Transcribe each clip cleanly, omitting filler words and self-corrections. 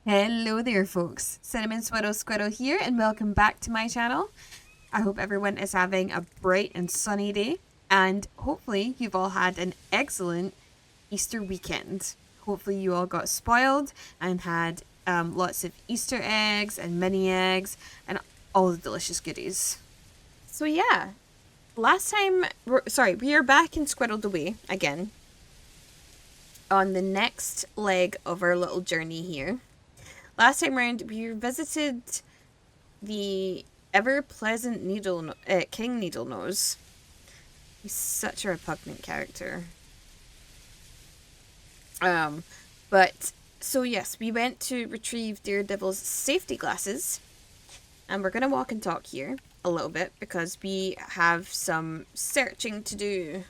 Hello there folks, Cinnamon Swirrel Squirrel here and welcome back to my channel. I hope everyone is having a bright and sunny day and hopefully you've all had an excellent Easter weekend. Hopefully you all got spoiled and had lots of Easter eggs and mini eggs and all the delicious goodies. So yeah, last time, we are back in Squirreled Away again on the next leg of our little journey here. Last time round, we visited the ever-pleasant King Needlenose. He's such a repugnant character. So yes, we went to retrieve Daredevil's safety glasses. And we're going to walk and talk here a little bit because we have some searching to do.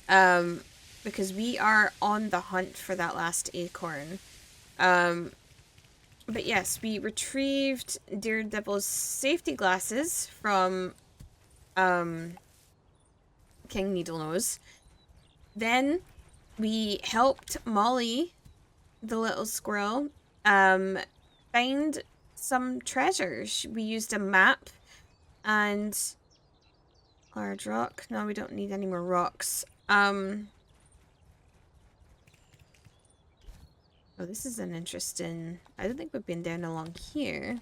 Because we are on the hunt for that last acorn. But yes, we retrieved Daredevil's safety glasses from King Needlenose. Then we helped Molly, the little squirrel, find some treasures. We used a map and large rock. No, we don't need any more rocks. Oh, this is an interesting... I don't think we've been down along here.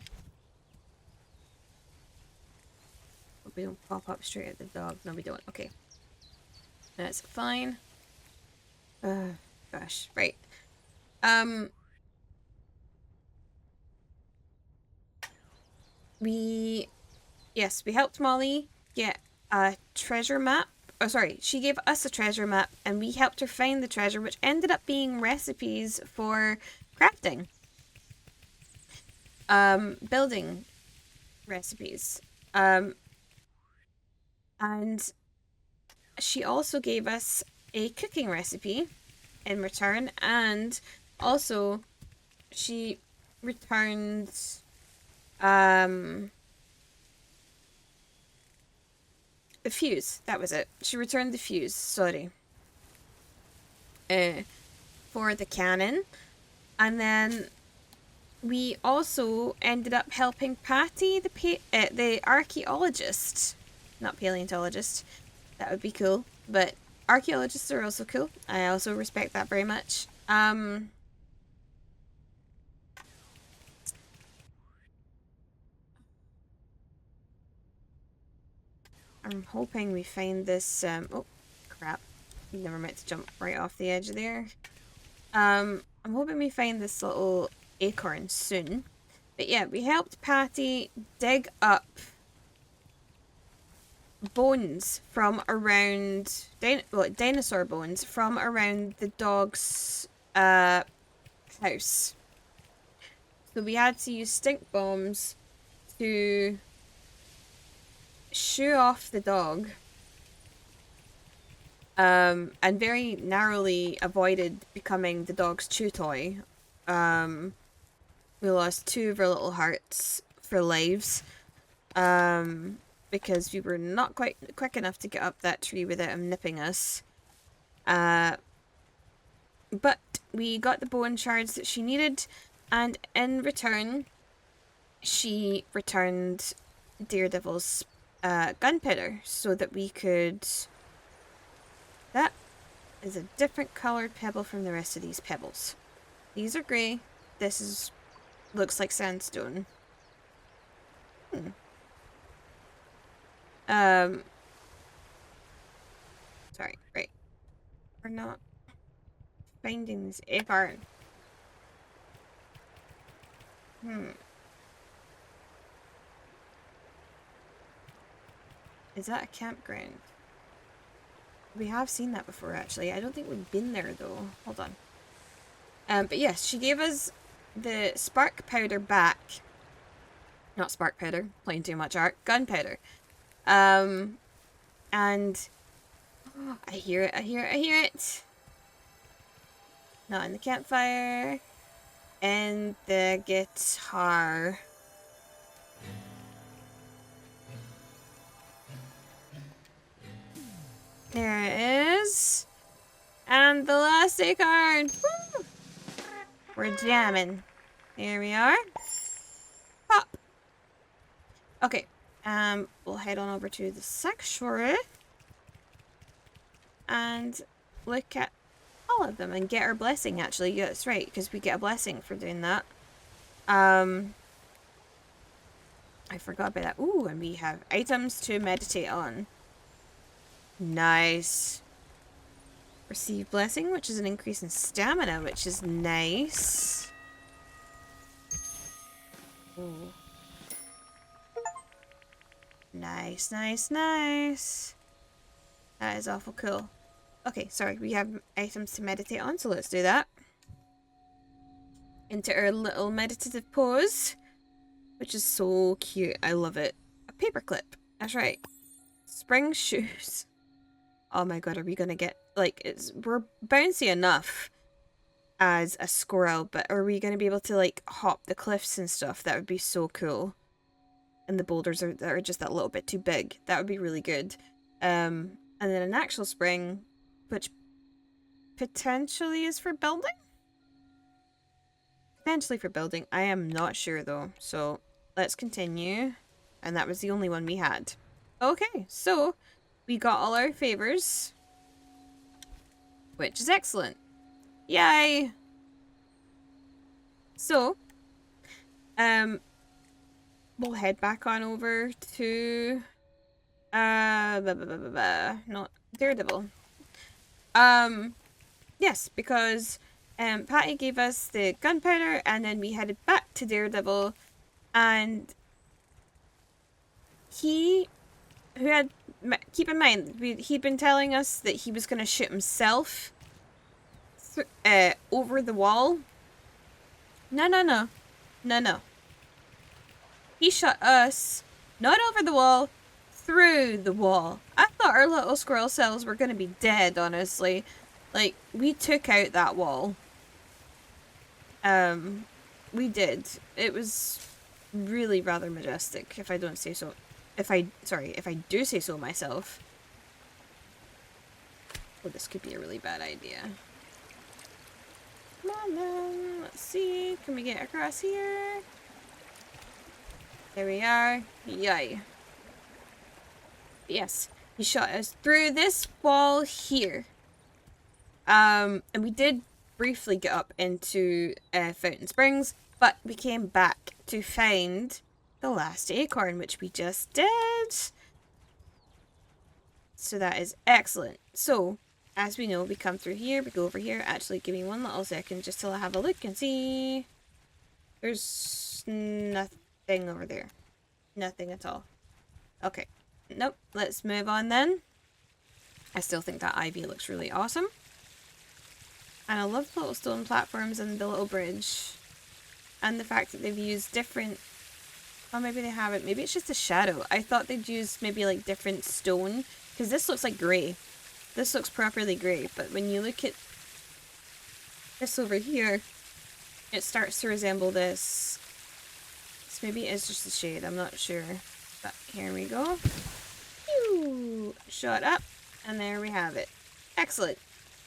Hope we don't pop up straight at the dog. No, we don't. Okay. That's fine. Gosh. Right. We helped Molly get a treasure map. Oh, sorry, she gave us a treasure map and we helped her find the treasure, which ended up being recipes for crafting. Building recipes. And she also gave us a cooking recipe in return, and also she returned the fuse. That was it. She returned the fuse, sorry. For the cannon. And then we also ended up helping Patty, the archaeologist. Not paleontologist. That would be cool. But archaeologists are also cool. I also respect that very much. I'm hoping we find this, oh, crap. Never meant to jump right off the edge there. I'm hoping we find this little acorn soon. But yeah, we helped Patty dig up bones from around, dinosaur bones from around the dog's house. So we had to use stink bombs to shoo off the dog, and very narrowly avoided becoming the dog's chew toy. We lost 2 of our little hearts for lives, because we were not quite quick enough to get up that tree without him nipping us. But we got the bone shards that she needed, and in return, she returned Daredevil's gunpowder so that we could... That is a different colored pebble from the rest of these pebbles. These are grey. This looks like sandstone. Sorry, right. We're not finding this acorn. Is that a campground? We have seen that before, actually. I don't think we've been there, though. Hold on. But yes, she gave us the spark powder back. Not spark powder. Playing too much art. Gunpowder. And... Oh, I hear it, I hear it, I hear it! Not in the campfire. And the guitar. There it is. And the last acorn. Woo! We're jamming. Here we are. Pop. Okay. We'll head on over to the sanctuary and look at all of them and get our blessing, actually. Yeah, that's right, because we get a blessing for doing that. I forgot about that. Ooh, and we have items to meditate on. Nice. Receive blessing, which is an increase in stamina, which is nice. Ooh. Nice, nice, nice. That is awful cool. Okay, sorry, we have items to meditate on, so let's do that. Into our little meditative pose, which is so cute. I love it. A paperclip. That's right. Spring shoes. Oh my god, are we gonna get, like, we're bouncy enough as a squirrel, but are we gonna be able to, like, hop the cliffs and stuff? That would be so cool. And the boulders are just that little bit too big. That would be really good. And then an actual spring, which potentially is for building? Potentially for building. I am not sure though. So let's continue. And that was the only one we had. Okay, so we got all our favors, which is excellent. Yay! So, we'll head back on over to not Daredevil. Yes, because Patty gave us the gunpowder and then we headed back to Daredevil, and keep in mind, he'd been telling us that he was going to shoot himself over the wall. No. He shot us, not over the wall, through the wall. I thought our little squirrel selves were going to be dead, honestly. Like, we took out that wall. We did. It was really rather majestic, if I don't say so. If I do say so myself. Oh, this could be a really bad idea. Come on then. Let's see. Can we get across here? There we are. Yay. Yes. He shot us through this wall here. And we did briefly get up into Fountain Springs, but we came back to find the last acorn, which we just did. So that is excellent. So, as we know, we come through here, we go over here. Actually, give me one little second just till I have a look and see. There's nothing over there. Nothing at all. Okay. Nope. Let's move on then. I still think that ivy looks really awesome. And I love the little stone platforms and the little bridge. And the fact that they've used different... Oh, maybe they haven't. Maybe it's just a shadow. I thought they'd use maybe like different stone. Because this looks like grey. This looks properly grey. But when you look at this over here, it starts to resemble this. So maybe it's just a shade. I'm not sure. But here we go. Pew! Shot up. And there we have it. Excellent.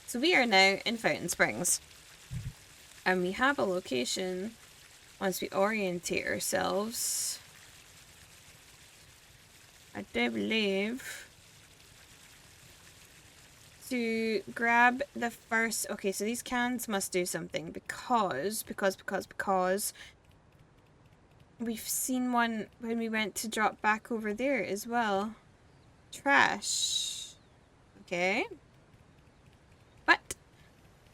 So we are now in Fountain Springs. And we have a location, once we orientate ourselves, I do believe, to grab the first... Okay, so these cans must do something because we've seen one when we went to drop back over there as well. Trash. Okay. But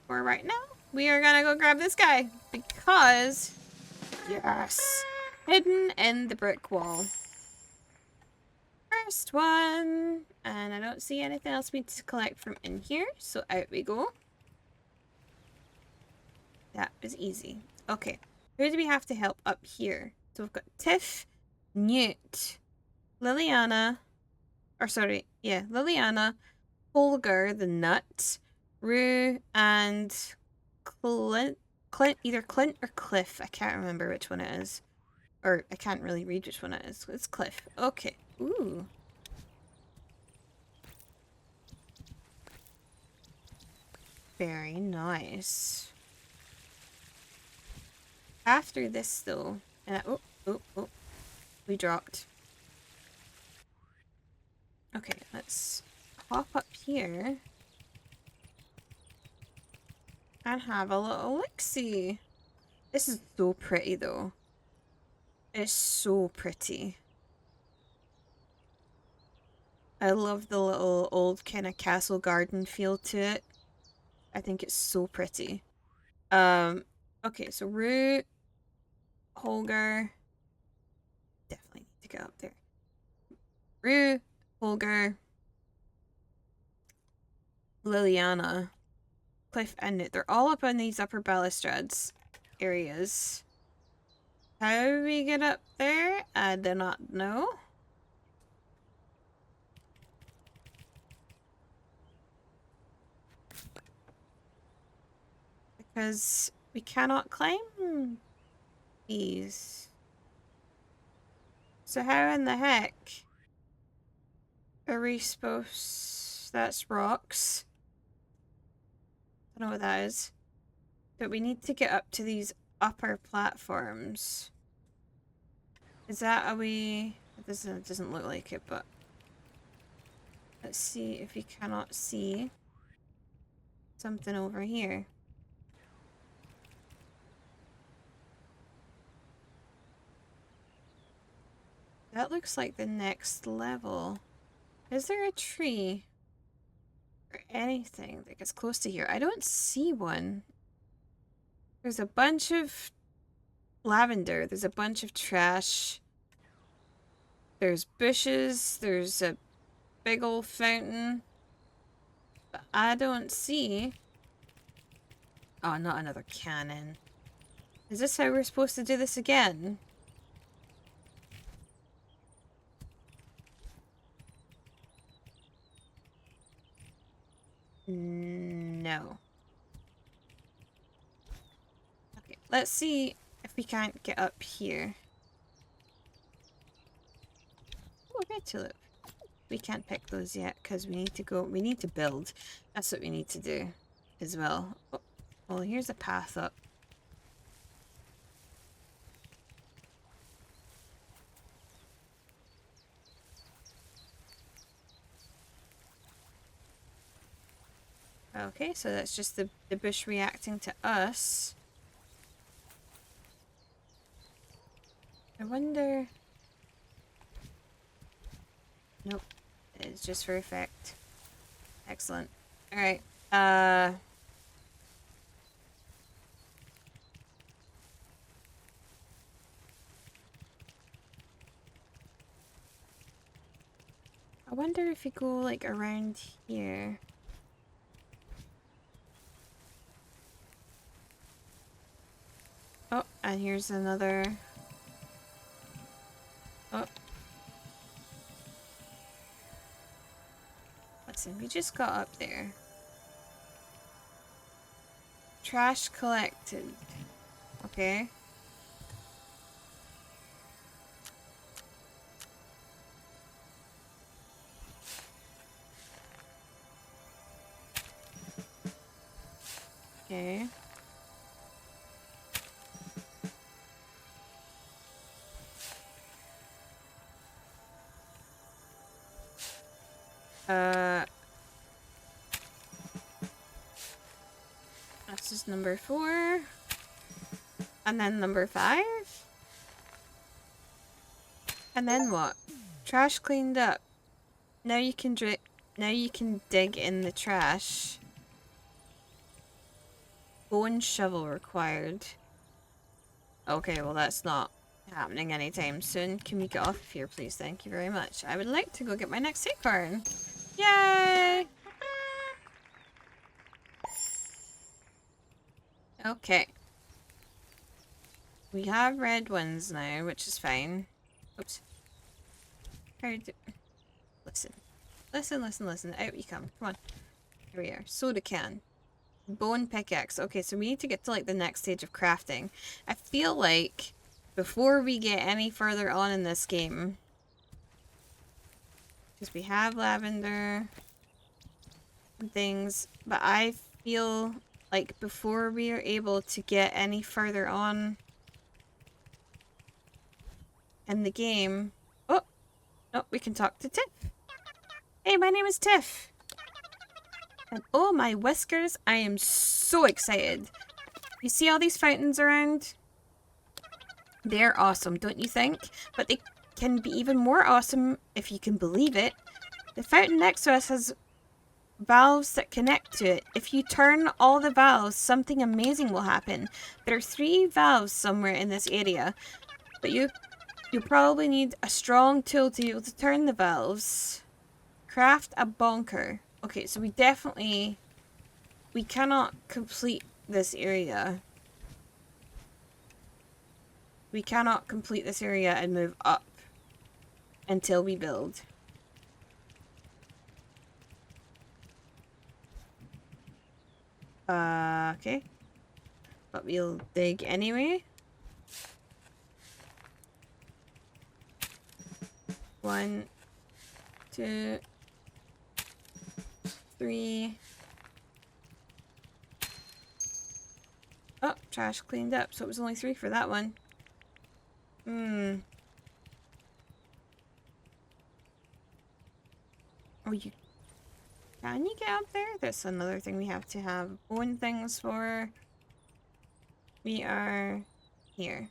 for right now, we are gonna go grab this guy because, yes, hidden in the brick wall. First one, and I don't see anything else we need to collect from in here, so out we go. That was easy. Okay, who do we have to help up here? So we've got Tiff, Newt, Liliana, Liliana, Holger the Nut, Rue, and Clint, either Clint or Cliff. I can't remember which one it is. Or, I can't really read which one it is. It's Cliff. Okay. Ooh. Very nice. After this though, and oh, we dropped. Okay, let's hop up here and have a little look-see. This is so pretty though. It's so pretty. I love the little old kind of castle garden feel to it. I think it's so pretty. Okay, so Root, Holger. Definitely need to get up there. Rue, Holger, Liliana, Cliff, and Newt. They're all up on these upper balustrades areas. How we get up there, I do not know. Because we cannot climb these. So how in the heck are we supposed... That's rocks. I don't know what that is. But we need to get up to these upper platforms. Is that a way... It doesn't look like it, but... Let's see if we cannot see something over here. That looks like the next level. Is there a tree or anything that gets close to here? I don't see one. There's a bunch of lavender. There's a bunch of trash. There's bushes. There's a big old fountain. But I don't see... Oh, not another cannon. Is this how we're supposed to do this again? No. Okay, let's see if we can't get up here. Oh, red tulip. We can't pick those yet because we need to go. We need to build. That's what we need to do as well. Oh, well, here's a path up. Okay, so that's just the bush reacting to us. I wonder... Nope. It's just for effect. Excellent. Alright. I wonder if you go, like, around here... Oh, and here's another... Oh. Listen, we just got up there. Trash collected. Okay. Okay. This is number 4. And then number 5. And then what? Trash cleaned up. Now you can dig in the trash. Bone shovel required. Okay, well that's not happening anytime soon. Can we get off of here, please? Thank you very much. I would like to go get my next acorn. Yay! Okay. We have red ones now, which is fine. Oops. Listen. Listen. Out you come. Come on. Here we are. Soda can. Bone pickaxe. Okay, so we need to get to like the next stage of crafting. I feel like before we get any further on in this game, because we have lavender and things, but I feel like before we are able to get any further on in the game. Oh, no, we can talk to Tiff. Hey, my name is Tiff. And oh my whiskers, I am so excited. You see all these fountains around? They're awesome, don't you think? But they can be even more awesome, if you can believe it. The fountain next to us has valves that connect to it. If you turn all the valves, something amazing will happen. There are 3 valves somewhere in this area, but you'll probably need a strong tool to be able to turn the valves. Craft a bonker. Okay, so we cannot complete this area. We cannot complete this area and move up until we build. Okay. But we'll dig anyway. 1, 2, 3. Oh, trash cleaned up, so it was only 3 for that one. Oh, can you get up there? That's another thing we have to have bone things for. We are here.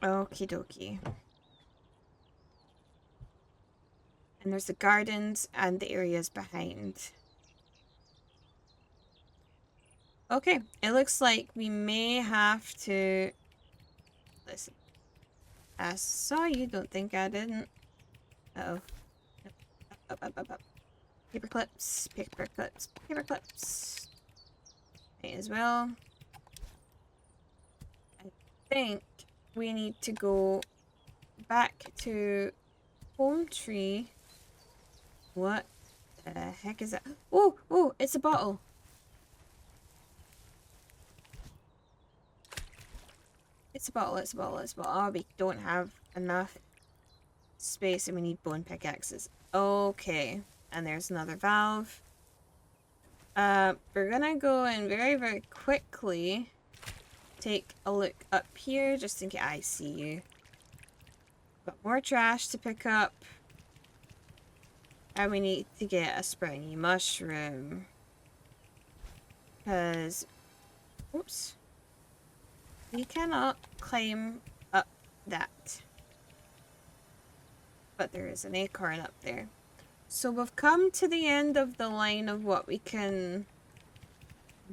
Okie dokie. And there's the gardens and the areas behind. Okay, it looks like we may have to... Listen. I saw you, don't think I didn't. Uh-oh. Up. Paper clips, paper clips, paper clips. May as well. I think we need to go back to home tree. What the heck is that? Oh, it's a bottle. It's a bottle. Oh, we don't have enough space and we need bone pickaxes. Okay. And there's another valve. We're gonna go and very, very quickly take a look up here just in case I see you. Got more trash to pick up. And we need to get a springy mushroom. Because... Oops. We cannot climb up that. But there is an acorn up there. So we've come to the end of the line of what we can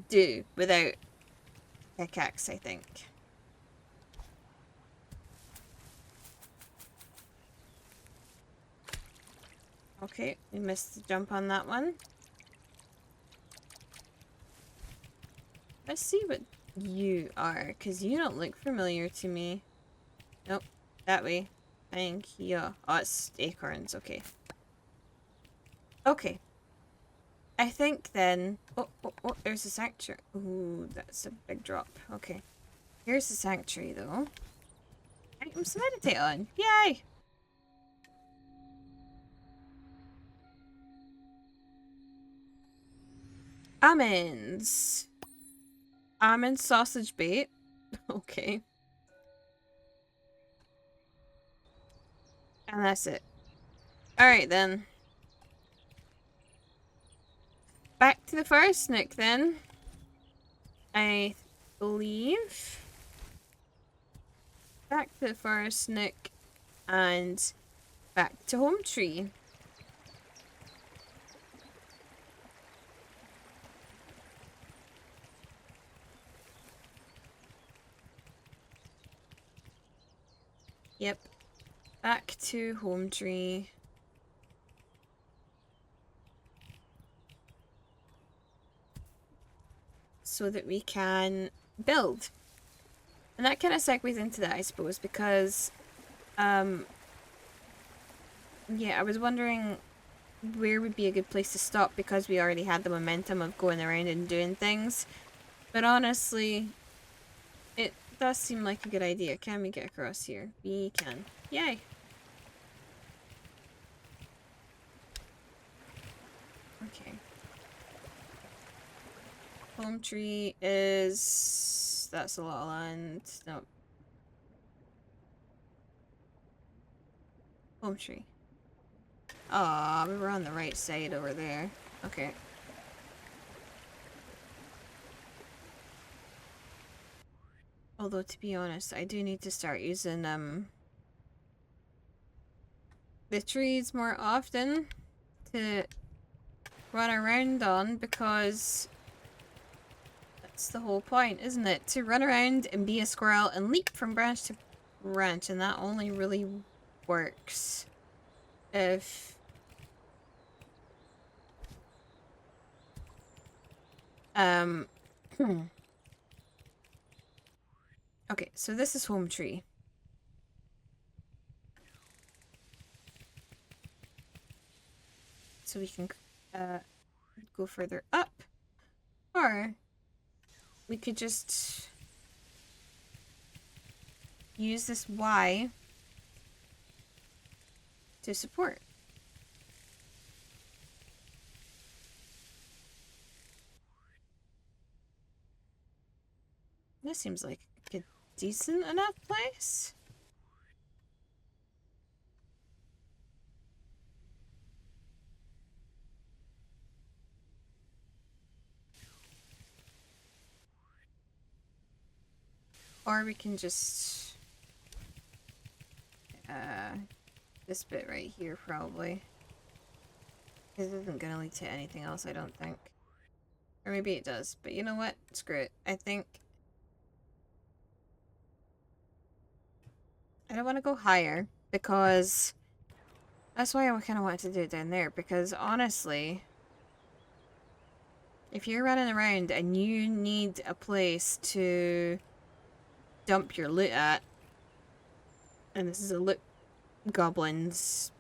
do without pickaxe, I think. Okay, we missed the jump on that one. Let's see what you are, because you don't look familiar to me. Nope, that way. Thank you. Oh, it's acorns, okay. Okay. I think then... Oh, there's a sanctuary. Ooh, that's a big drop. Okay. Here's the sanctuary, though. Items to meditate on. Yay! Almonds. Almond sausage bait. Okay. And that's it. Alright, then. Back to the forest snook, then. I believe. Back to the forest snook. And back to home tree. Yep. Back to home tree. So that we can build. And that kind of segues into that, I suppose, because yeah, I was wondering where would be a good place to stop because we already had the momentum of going around and doing things. But honestly, it does seem like a good idea. Can we get across here? We can. Yay! Okay. Home tree is That's a lot of land. No. Home tree. Aw, we were on the right side over there. Okay. Although, to be honest, I do need to start using, the trees more often to run around on, because that's the whole point, isn't it? To run around and be a squirrel and leap from branch to branch, and that only really works if okay, so this is home tree. So we can go further up, or we could just use this Y to support. This seems like a decent enough place. Or we can just this bit right here probably. This isn't gonna lead to anything else, I don't think. Or maybe it does, but you know what? Screw it. I think I don't want to go higher, because that's why I kind of wanted to do it down there, because honestly, if you're running around and you need a place to dump your loot at, and this is a loot goblins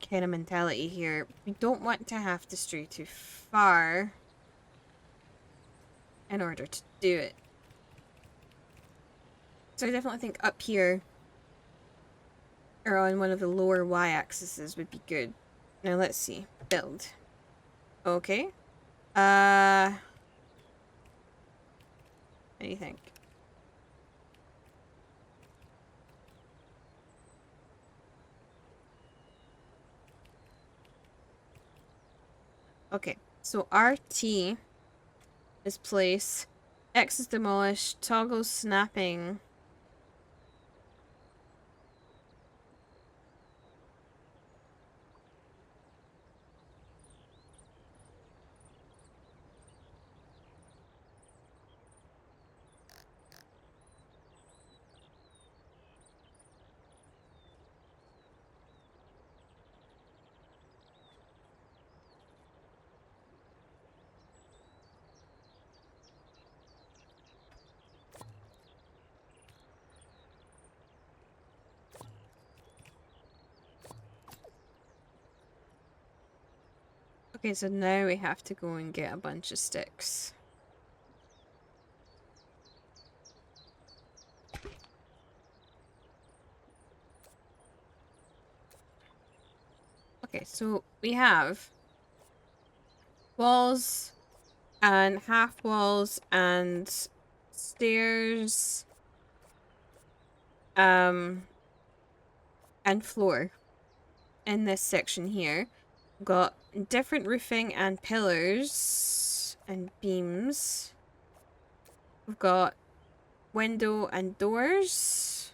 kind of mentality here, we don't want to have to stray too far in order to do it. So I definitely think up here, or on one of the lower y-axes, would be good. Now let's see. Build. Okay. What do you think? Okay, so RT is place, X is demolish, toggle snapping. Okay, so now we have to go and get a bunch of sticks. Okay, so we have walls and half walls and stairs and floor in this section here. We've got different roofing and pillars and beams. We've got window and doors.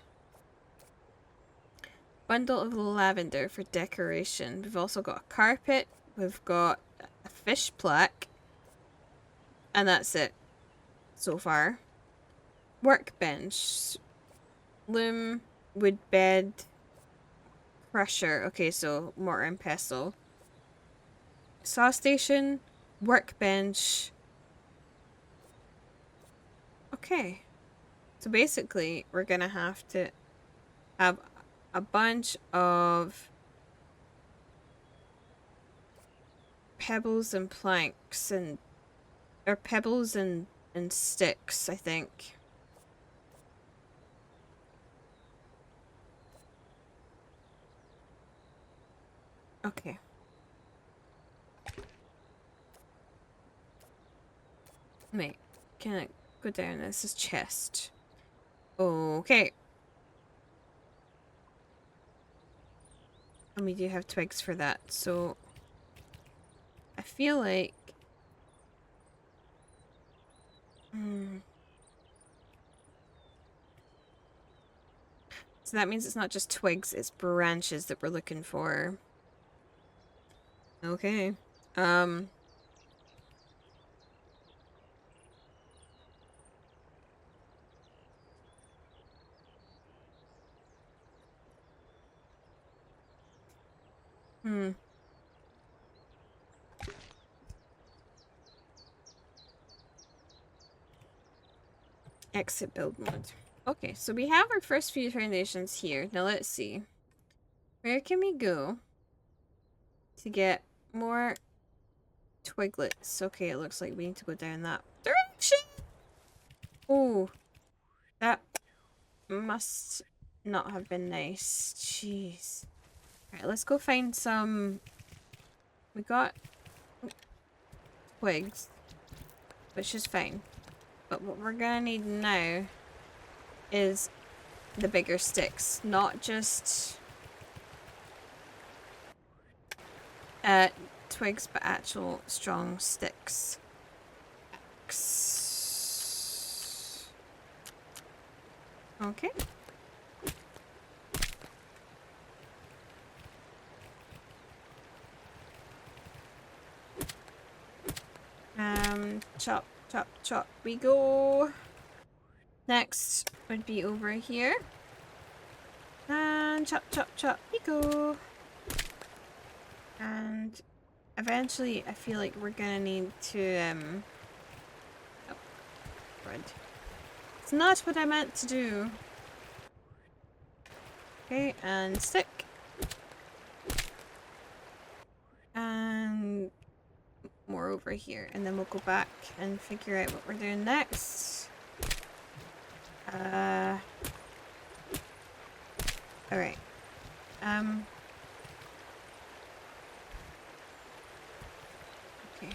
Bundle of lavender for decoration. We've also got a carpet. We've got a fish plaque. And that's it so far. Workbench. Loom, wood bed, crusher. Okay, so mortar and pestle. Saw station, workbench. Okay. So basically, we're gonna have to have a bunch of pebbles and planks and or pebbles and sticks, I think. Okay. Wait, can I go down. This is chest. Okay. And we do have twigs for that, so I feel like so that means it's not just twigs, it's branches that we're looking for. Okay. Exit build mode. Okay, so we have our first few foundations here. Now let's see. Where can we go to get more twiglets? Okay, it looks like we need to go down that direction. Oh, that must not have been nice. Jeez. Alright, let's go find some... We got twigs, which is fine. But what we're gonna need now is the bigger sticks, not just twigs, but actual strong sticks. Okay. Chop, chop, chop we go. Next would be over here. And chop, chop, chop we go. And eventually I feel like we're gonna need to oh, red. It's not what I meant to do. Okay, and stick. And more over here, and then we'll go back and figure out what we're doing next. Alright. Okay.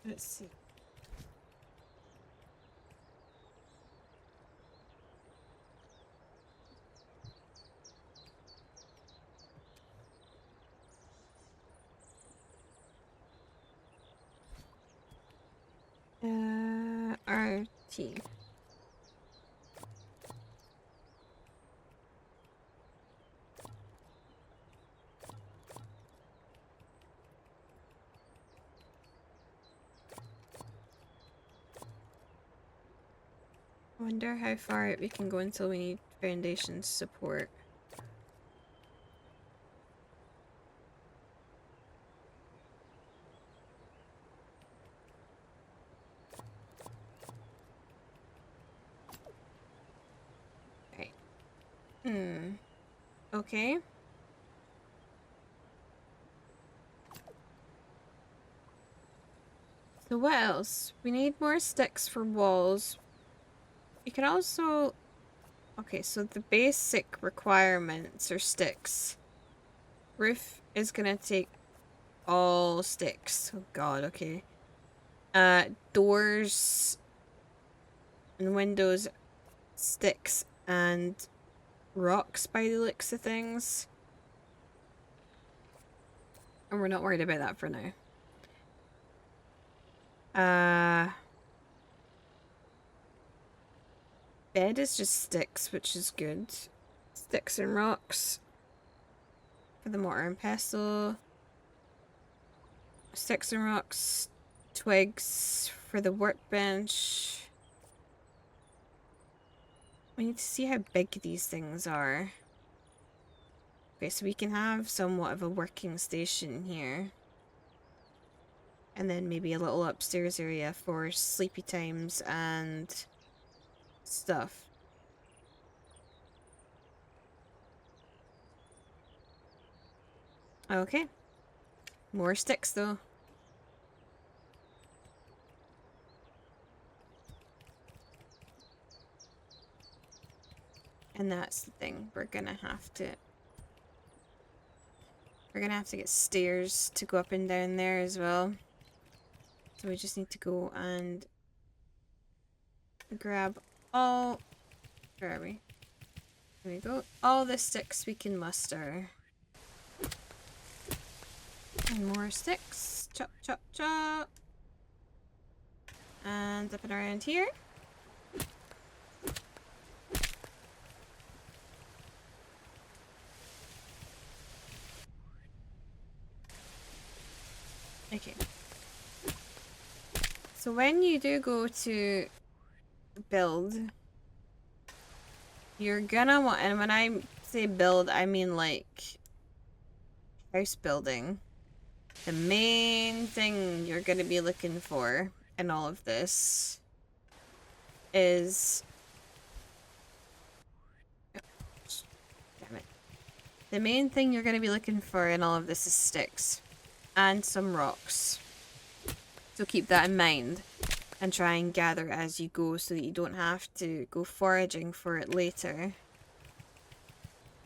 Let's see. RT. I wonder how far we can go until we need foundation support. Right. Okay. So what else? We need more sticks for walls. You can also... Okay, so the basic requirements are sticks. Roof is gonna take all sticks. Oh god, okay. Doors and windows, sticks and rocks by the looks of things. And we're not worried about that for now. Bed is just sticks, which is good. Sticks and rocks for the mortar and pestle. Sticks and rocks, twigs for the workbench. We need to see how big these things are. Okay, so we can have somewhat of a working station here. And then maybe a little upstairs area for sleepy times and stuff. Okay. More sticks though. And that's the thing. We're gonna have to We're gonna have to get stairs to go up and down there as well. So we just need to go and grab all... Where are we? There we go. All the sticks we can muster. And more sticks. Chop, chop, chop. And up and around here. Okay. So when you do go to build, you're gonna want, and when I say build, I mean like house building. The main thing you're gonna be looking for in all of this is... Damn it. The main thing you're gonna be looking for in all of this is sticks. And some rocks. So keep that in mind. And try and gather as you go so that you don't have to go foraging for it later.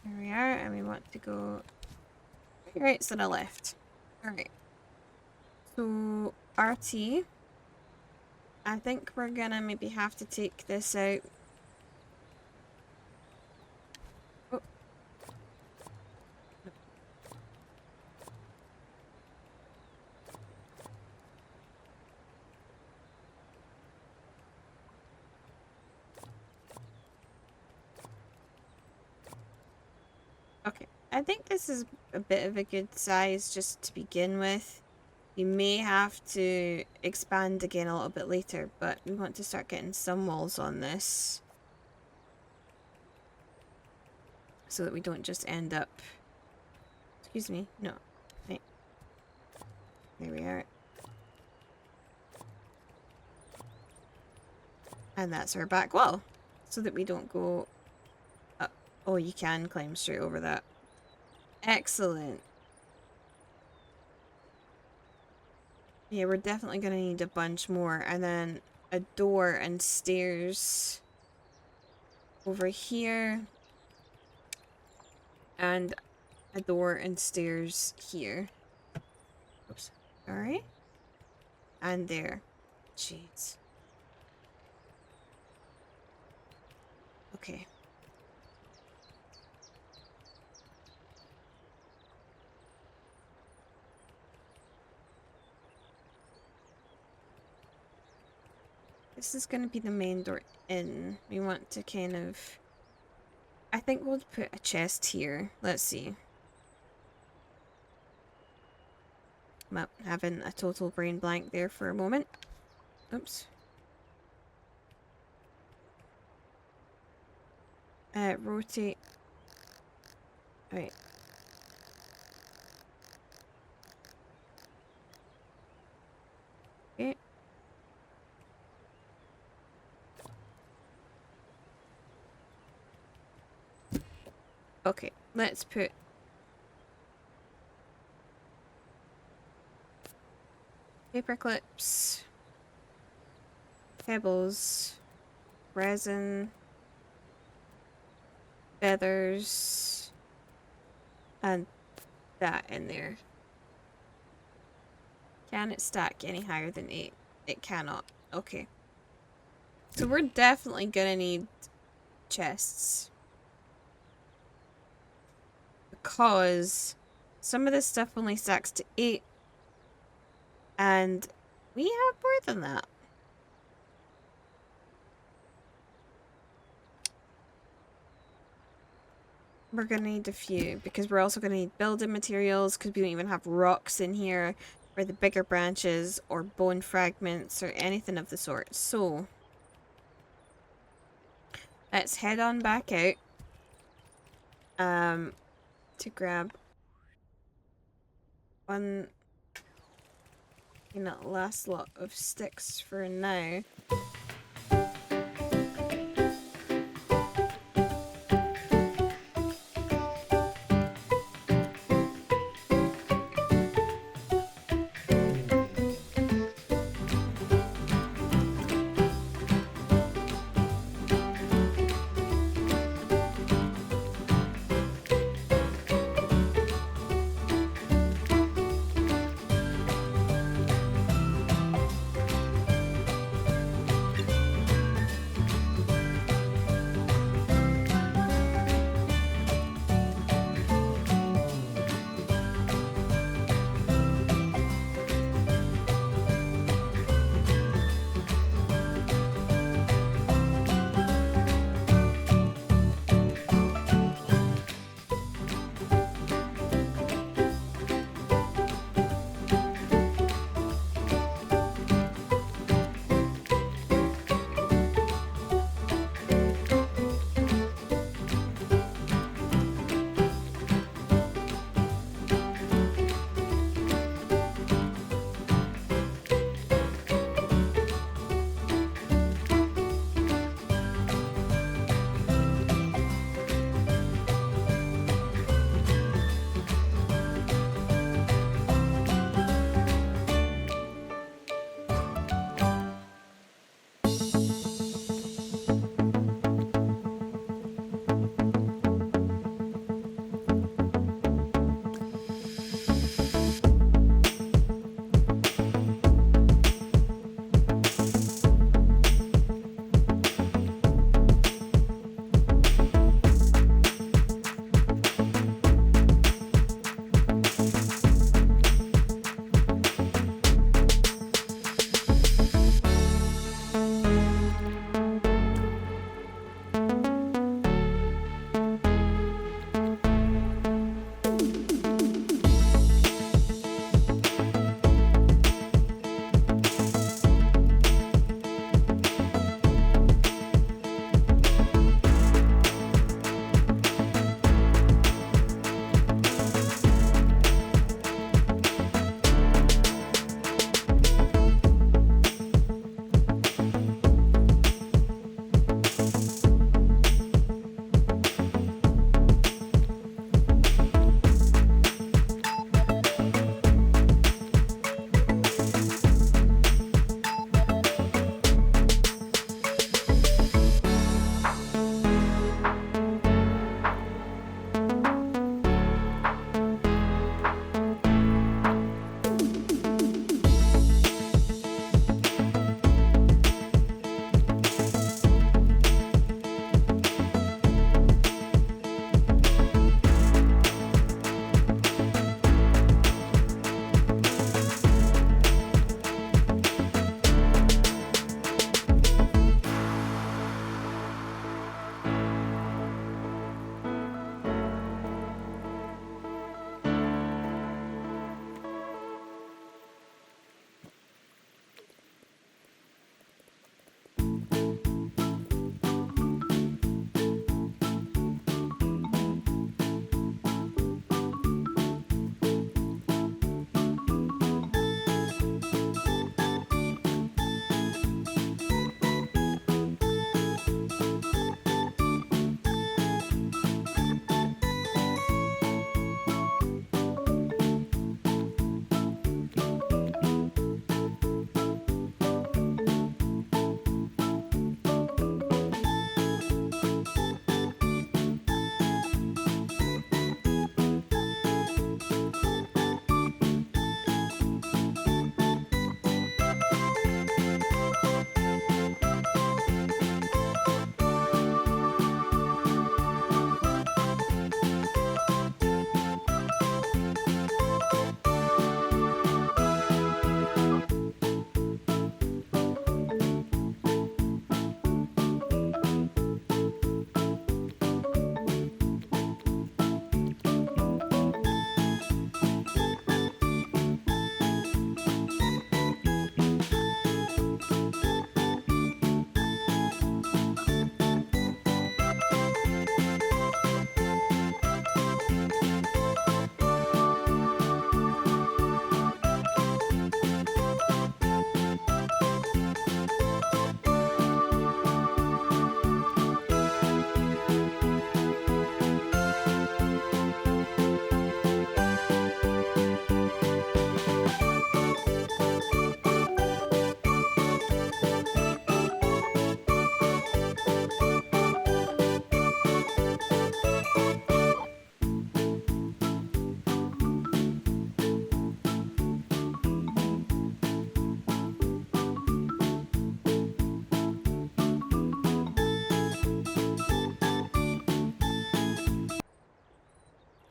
There we are, and we want to go right to the left. Alright. So, RT. I think we're gonna maybe have to take this out. Oh. Okay, I think this is a bit of a good size just to begin with. We may have to expand again a little bit later, but we want to start getting some walls on this. So that we don't just end up... Excuse me, no. Right. There we are. And that's our back wall. So that we don't go up. Oh, you can climb straight over that. Excellent. Yeah, we're definitely going to need a bunch more. And then a door and stairs over here. And a door and stairs here. Oops. Sorry. And there. Jeez. Okay. This is going to be the main door in. We want to kind of... I think we'll put a chest here. Let's see. I'm having a total brain blank there for a moment. Oops. Rotate. Right. Okay. Okay, let's put paper clips, pebbles, resin, feathers, and that in there. Can it stack any higher than 8? It cannot. Okay. So we're definitely gonna need chests. Because some of this stuff only stacks to 8. And we have more than that. We're going to need a few. Because we're also going to need building materials. Because we don't even have rocks in here. Or the bigger branches. Or bone fragments. Or anything of the sort. So, let's head on back out. To grab one last lot of sticks for now.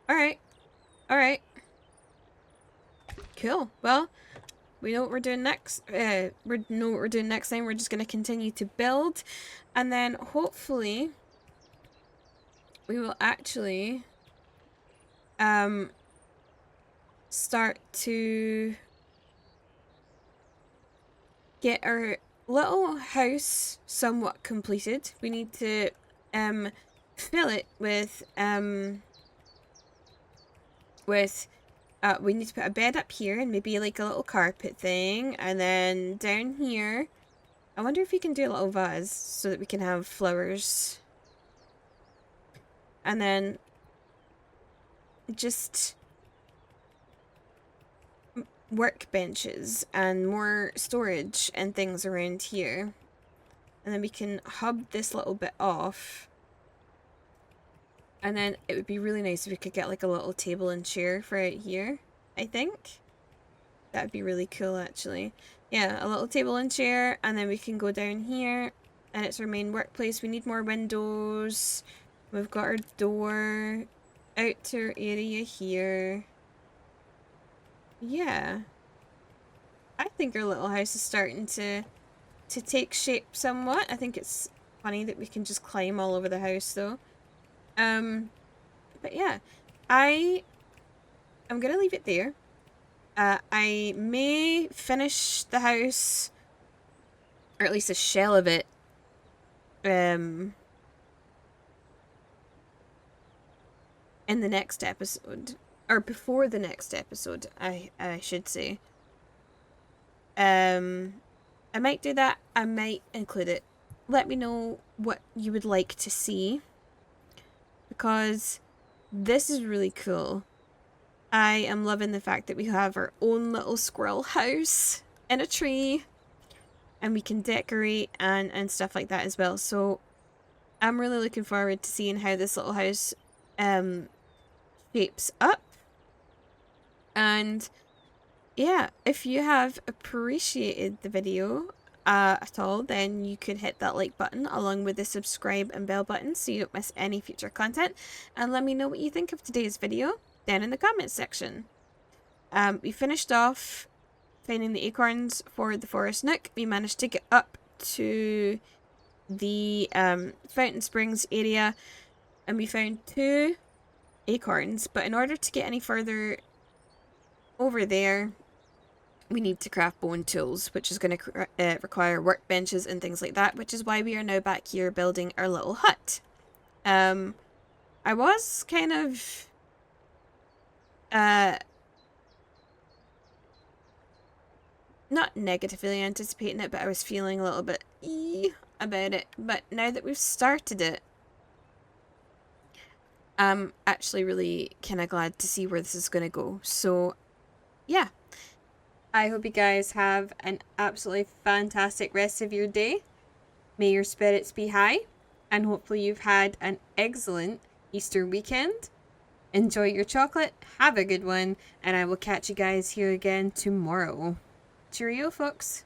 Alright. Alright. Cool. Well, we know what we're doing next. We know what we're doing next time. We're just going to continue to build. And then hopefully we will actually start to get our little house somewhat completed. We need to fill it with we need to put a bed up here and maybe like a little carpet thing, and then down here I wonder if we can do a little vase so that we can have flowers, and then just workbenches and more storage and things around here, and then we can hub this little bit off. And then it would be really nice if we could get like a little table and chair for out here, I think. That would be really cool, actually. Yeah, a little table and chair, and then we can go down here, and it's our main workplace. We need more windows. We've got our door out to our area here. Yeah. I think our little house is starting to take shape somewhat. I think it's funny that we can just climb all over the house, though. But yeah, I'm gonna leave it there. I may finish the house, or at least a shell of it, in the next episode, or before the next episode, I should say. I might do that. I might include it. Let me know what you would like to see, because this is really cool. I am loving the fact that we have our own little squirrel house in a tree, and we can decorate and stuff like that as well. So I'm really looking forward to seeing how this little house shapes up. And yeah, if you have appreciated the video at all, then you could hit that like button along with the subscribe and bell button so you don't miss any future content, and let me know what you think of today's video down in the comments section. We finished off finding the acorns for the forest nook. We managed to get up to the Fountain Springs area, and we found 2 acorns, but in order to get any further over there, we need to craft bone tools, which is going to require workbenches and things like that, which is why we are now back here building our little hut. I was kind of not negatively anticipating it, but I was feeling a little bit about it. But now that we've started it, I'm actually really kind of glad to see where this is going to go. So yeah, I hope you guys have an absolutely fantastic rest of your day. May your spirits be high, and hopefully you've had an excellent Easter weekend. Enjoy your chocolate, have a good one, and I will catch you guys here again tomorrow. Cheerio, folks.